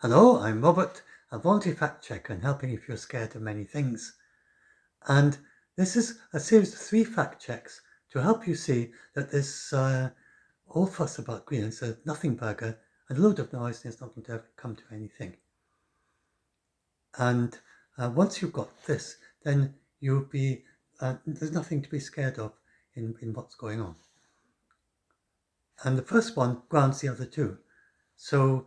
Hello, I'm Robert, a voluntary fact checker and helping if you're scared of many things. And this is a series of 3 fact checks to help you see that this all fuss about Greenland is a nothing burger and a load of noise and it's not going to ever come to anything. And once you've got this, then you'll be, there's nothing to be scared of in what's going on. And the first one grounds the other two. So,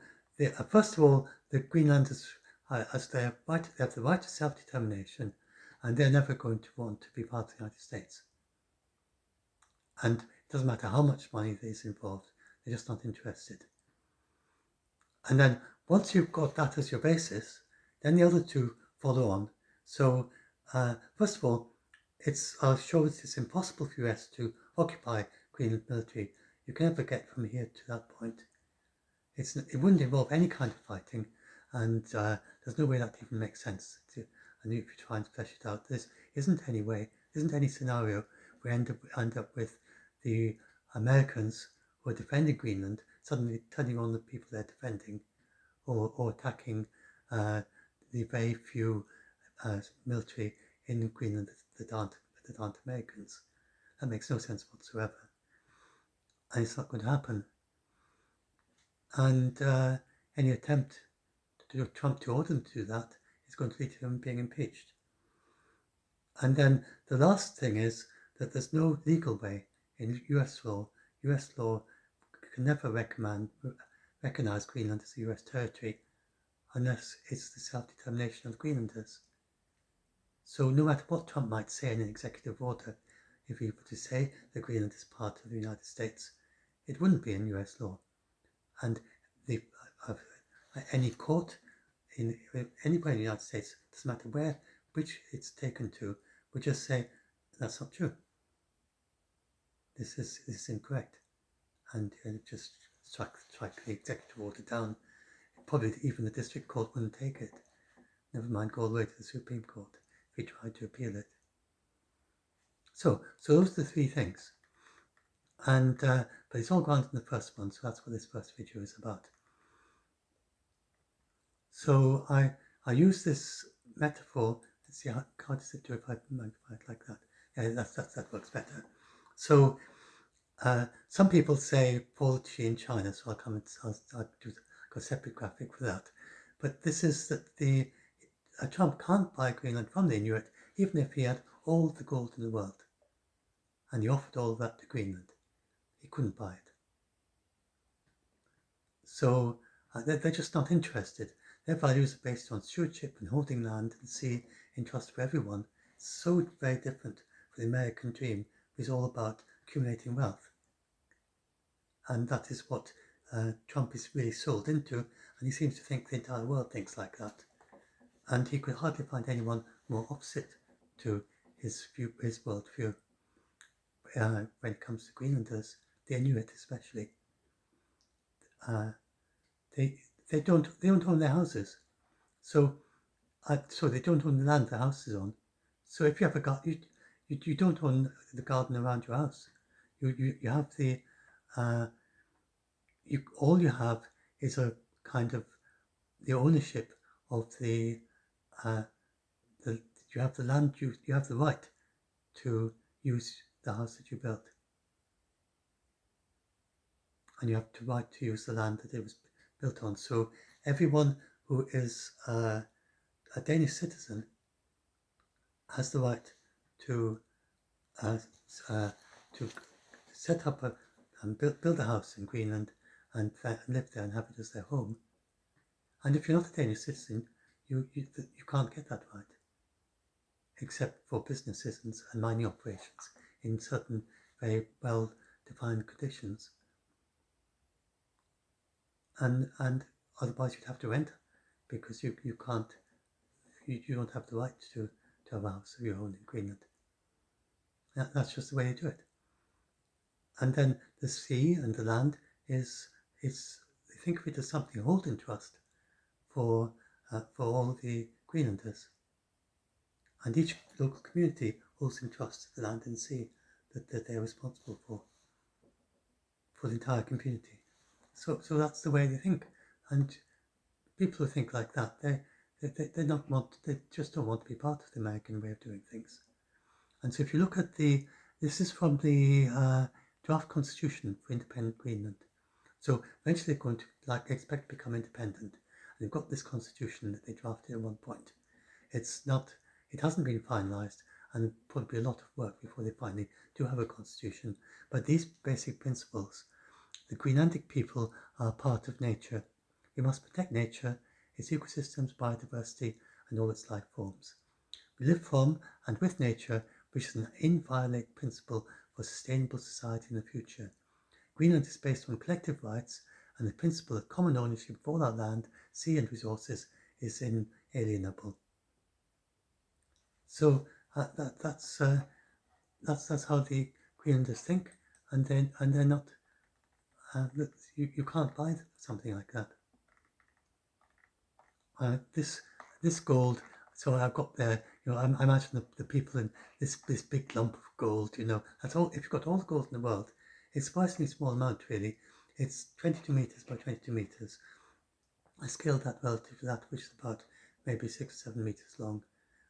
first of all, the Greenlanders, as they have the right to self-determination, and they're never going to want to be part of the United States. And it doesn't matter how much money is involved, they're just not interested. And then once you've got that as your basis, then the other two follow on. So, first of all, I'll show it's impossible for the US to occupy Greenland military. You can never get from here to that point. It wouldn't involve any kind of fighting, and there's no way that even makes sense. And if you try and flesh it out, there isn't any scenario we end up with the Americans who are defending Greenland suddenly turning on the people they're defending, or attacking the very few military in Greenland that aren't Americans. That makes no sense whatsoever, and it's not going to happen. And any attempt to Trump to order them to do that is going to lead to him being impeached. And then the last thing is that there's no legal way in US law. US law can never recognize Greenland as a US territory unless it's the self-determination of the Greenlanders. So no matter what Trump might say in an executive order, if he were to say that Greenland is part of the United States, it wouldn't be in US law. And any court anywhere in the United States, doesn't matter which it's taken to, would just say that's not true. This is incorrect, and just strike the executive order down. Probably even the district court wouldn't take it. Never mind go all the way to the Supreme Court if he tried to appeal it. So those are the 3 things, and but it's all grounded in the first one, so that's what this first video is about. So I use this metaphor. Let's see how does it do if I magnify it like that. Yeah, that works better. So some people say poultry in China, so I'll do a separate graphic for that. But this is that Trump can't buy Greenland from the Inuit, even if he had all the gold in the world, and he offered all of that to Greenland. He couldn't buy it. So they're just not interested. Their values are based on stewardship and holding land and sea in trust for everyone. It's so very different from the American dream, which is all about accumulating wealth. And that is what Trump is really sold into, and he seems to think the entire world thinks like that. And he could hardly find anyone more opposite to his world view when it comes to Greenlanders, the Inuit especially. They don't own their houses, so they don't own the land the house is on. So if you have a garden, you don't own the garden around your house. You have the all you have is a kind of the ownership of you have the land, you have the right to use the house that you built, and you have the right to use the land that it was built on. So everyone who is a Danish citizen has the right to set up and build a house in Greenland and live there and have it as their home. And if you're not a Danish citizen, you can't get that right, except for businesses and mining operations in certain very well defined conditions. And otherwise you'd have to rent, because you don't have the right to have a house of your own in Greenland. That's just the way they do it. And then the sea and the land they think of it as something held in trust for all of the Greenlanders. And each local community holds in trust the land and sea that they're responsible for the entire community. So that's the way they think. And people who think like that, they just don't want to be part of the American way of doing things. And so if you look at this is from the draft constitution for independent Greenland. So eventually they're going to expect to become independent. And they've got this constitution that they drafted at one point. It hasn't been finalised, and probably a lot of work before they finally do have a constitution. But these basic principles, the Greenlandic people are part of nature. We must protect nature, its ecosystems, biodiversity, and all its life forms. We live from and with nature, which is an inviolate principle for a sustainable society in the future. Greenland is based on collective rights, and the principle of common ownership of all our land, sea, and resources is inalienable. So that's how the Greenlanders think, and they're not. You can't buy something like that. This gold. So I've got there. I imagine the people in this big lump of gold. That's all. If you've got all the gold in the world, it's a surprisingly small amount, really. It's 22 meters by 22 meters. I scaled that relative to that, which is about maybe 6 or 7 meters long,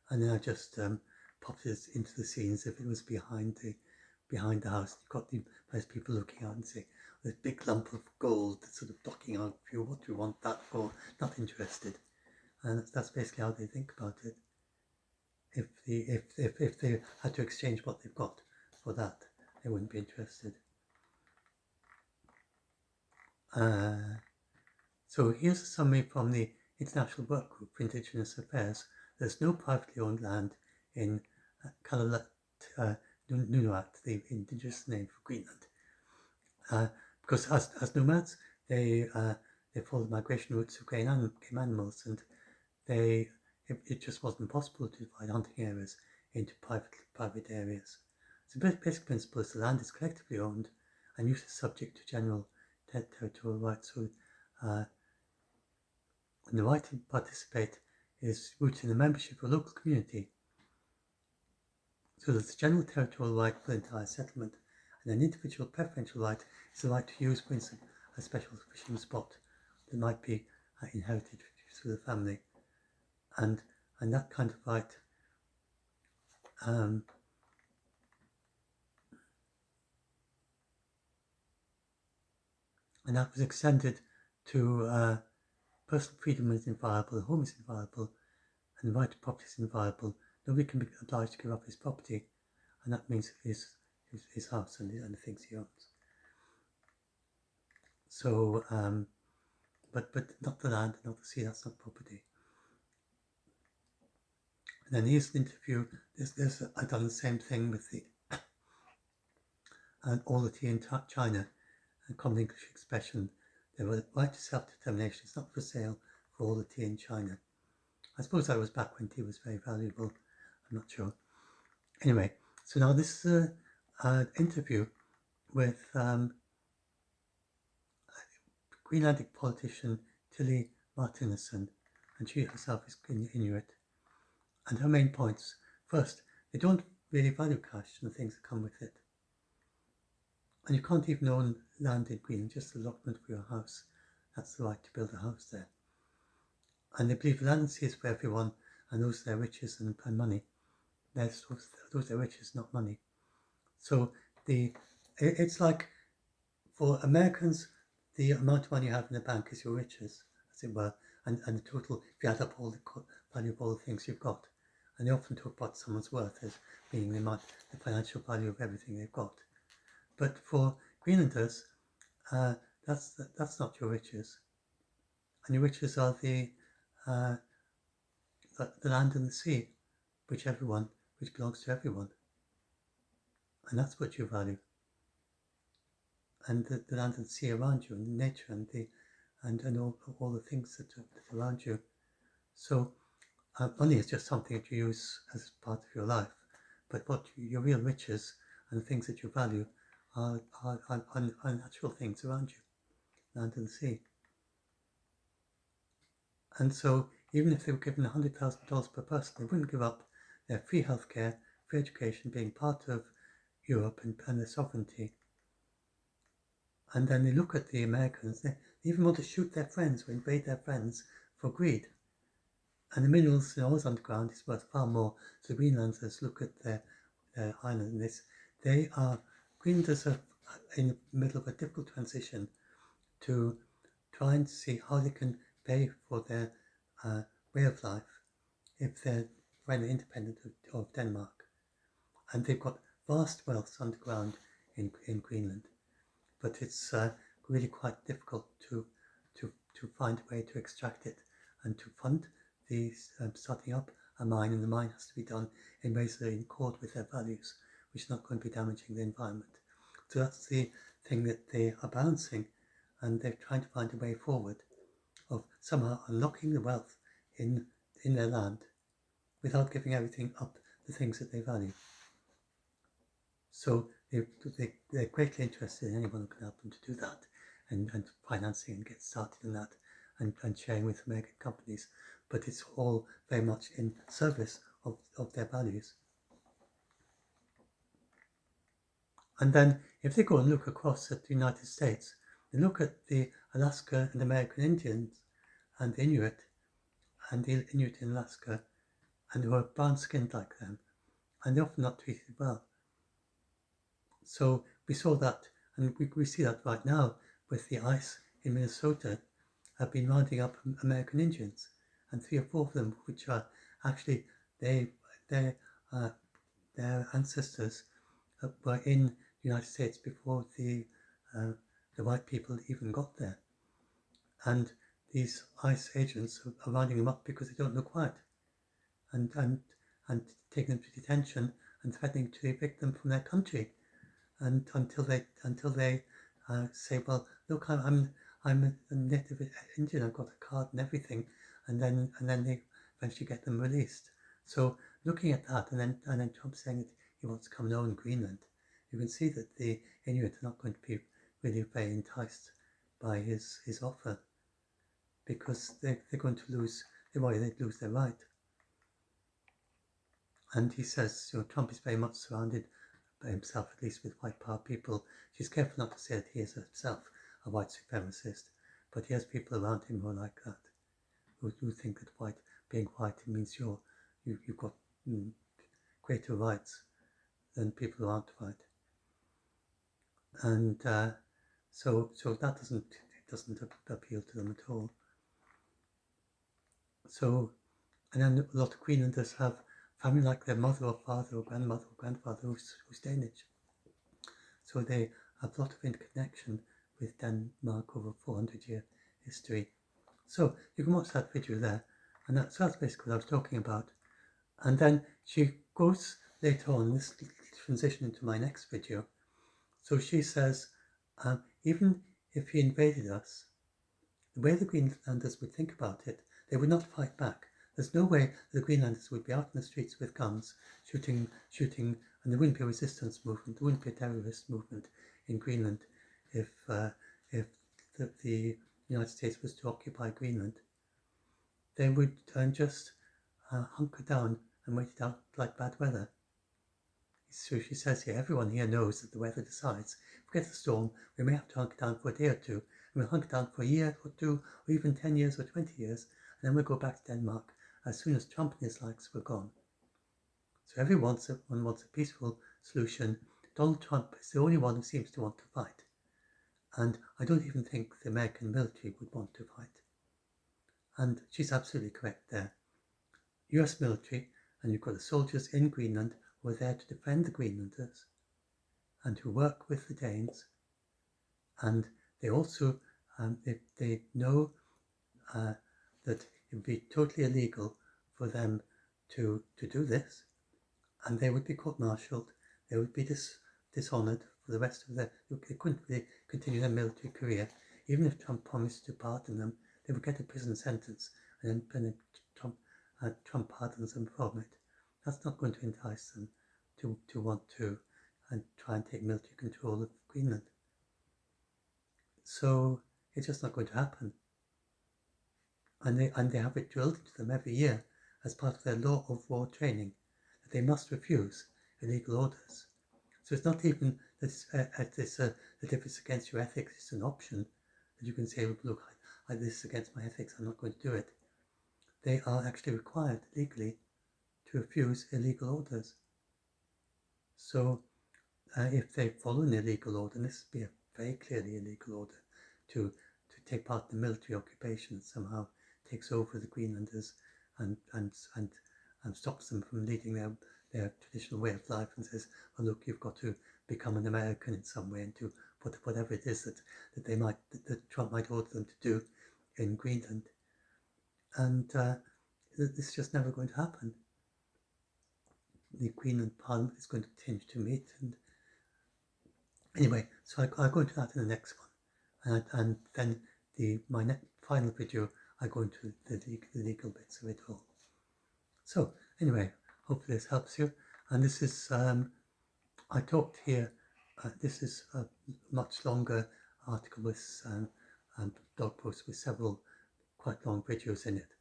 and then I just popped it into the scene as if it was behind the house. You've got those people looking out and say, "This big lump of gold that's sort of docking out for you. What do you want that for? Not interested." And that's basically how they think about it. If they had to exchange what they've got for that, they wouldn't be interested. So here's a summary from the International Work Group for Indigenous Affairs. There's no privately owned land in Kalalat Nunuat, the indigenous name for Greenland, because as nomads they follow the migration routes of game animals, and it just wasn't possible to divide hunting areas into private areas. So the basic principle is the land is collectively owned and use is subject to general territorial rights. So when the right to participate is rooted in the membership of a local community. So there's a general territorial right for the entire settlement, and an individual preferential right is the right to use, for instance, a special fishing spot that might be inherited through the family. And that kind of right and that was extended to personal freedom is inviolable, home is inviolable, and the right to property is inviolable. Nobody can be obliged to give up his property, and that means his house and the things he owns. So, but not the land, not the sea. That's not property. And then here's an interview. I've done the same thing with the all the tea in China, a common English expression. The right to self-determination is not for sale for all the tea in China. I suppose that was back when tea was very valuable. I'm not sure. Anyway, so now this is an interview with Greenlandic politician Tilly Martinussen, and she herself is Inuit. And her main points: first, they don't really value cash and the things that come with it. And you can't even own land in Greenland, just the allotment for your house. That's the right to build a house there. And they believe land and sea is for everyone, and those are their riches and money. Those are their riches, not money. So it's like, for Americans, the amount of money you have in the bank is your riches, as it were, and the total, if you add up all the value of all the things you've got. And they often talk about someone's worth as being the financial value of everything they've got. But for Greenlanders, that's not your riches. And your riches are the land and the sea, which belongs to everyone. And that's what you value. And the land and the sea around you, and the nature, and all the things that are around you. So money is just something that you use as part of your life. But what your real riches and the things that you value are natural things around you, land and the sea. And so even if they were given $100,000 per person, they wouldn't give up their free healthcare, free education, being part of Europe and their sovereignty. And then they look at the Americans, they even want to shoot their friends or invade their friends for greed. And the minerals always underground is worth far more. So the Greenlanders look at their island and this. Greenlanders are in the middle of a difficult transition to try and see how they can pay for their way of life if they're finally independent of Denmark. And they've got vast wealth underground in Greenland, but it's really quite difficult to find a way to extract it and to fund these starting up a mine, and the mine has to be done in ways that are in accord with their values, which is not going to be damaging the environment. So that's the thing that they are balancing, and they're trying to find a way forward of somehow unlocking the wealth in their land without giving everything up the things that they value. So they're greatly interested in anyone who can help them to do that, and financing and get started in that, and sharing with American companies. But it's all very much in service of their values. And then if they go and look across at the United States, they look at the Alaska and American Indians and the Inuit in Alaska, and who are brown-skinned like them, and they're often not treated well. So we saw that, and we see that right now with the ice in Minnesota have been rounding up American Indians, and 3 or 4 of them, which are actually their ancestors were in the United States before the white people even got there, and these ICE agents are rounding them up because they don't look white, and taking them to detention and threatening to evict them from their country, and until they say, well, look, I'm a native Indian, I've got a card and everything, and then they eventually get them released. So looking at that, and then Trump saying that he wants to come and own Greenland, you can see that the Inuit are not going to be really very enticed by his offer, because they're going to lose. They'd lose their right. And he says, Trump is very much surrounded by himself, at least with white power people. She's careful not to say that he is himself a white supremacist, but he has people around him who are like that, who think that being white means you've got greater rights than people who aren't white, and so that doesn't appeal to them at all. So, and then a lot of Greenlanders have family like their mother or father or grandmother or grandfather who's Danish. So they have a lot of interconnection with Denmark over 400-year history. So you can watch that video there, and that's basically what I was talking about. And then she goes later on, this transition into my next video. So she says, even if he invaded us, the way the Greenlanders would think about it, they would not fight back. There's no way the Greenlanders would be out in the streets with guns, shooting, and there wouldn't be a resistance movement, there wouldn't be a terrorist movement in Greenland if the United States was to occupy Greenland. They would just hunker down and wait it out like bad weather. So she says here, everyone here knows that the weather decides. If we get a storm, we may have to hunker down for a day or two, and we'll hunker down for a year or 2, or even 10 years or 20 years, and then we'll go back to Denmark as soon as Trump and his likes were gone. So everyone wants a peaceful solution. Donald Trump is the only one who seems to want to fight. And I don't even think the American military would want to fight. And she's absolutely correct there. US military, and you've got the soldiers in Greenland who are there to defend the Greenlanders and who work with the Danes. And they also, they know that it would be totally illegal for them to do this, and they would be court-martialed, they would be dishonoured for the rest of they couldn't really continue their military career. Even if Trump promised to pardon them, they would get a prison sentence, and then Trump pardons them from it. That's not going to entice them to want to try and take military control of Greenland. So it's just not going to happen. And they have it drilled into them every year as part of their law of war training, that they must refuse illegal orders. So it's not even that if it's against your ethics, it's an option that you can say, look, this is against my ethics, I'm not going to do it. they are actually required legally to refuse illegal orders. So if they follow an illegal order, and this would be a very clearly illegal order, to take part in the military occupation that somehow takes over the Greenlanders and stops them from leading their traditional way of life, and says, well, look, you've got to become an American in some way, and to whatever it is that Trump might order them to do in Greenland. And this is just never going to happen. The Greenland Parliament is going to continue to meet, and anyway, so I'll go into that in the next one, and then my final video, I go into the legal bits of it all. So anyway, hopefully this helps you. And this is I talked here. This is a much longer article with blog post with several quite long videos in it.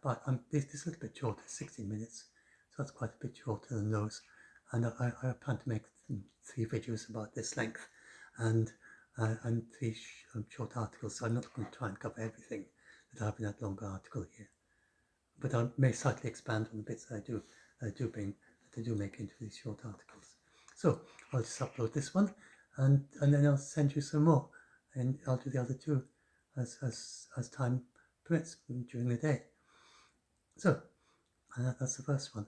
But this is a little bit shorter, 16 minutes, so that's quite a bit shorter than those. And I plan to make 3 videos about this length, and 3 short articles. So I'm not going to try and cover everything that I have in that longer article here, but I may slightly expand on the bits that I do make into these short articles. So I'll just upload this one, and then I'll send you some more, and I'll do the other 2 as time permits during the day. So that's the first one.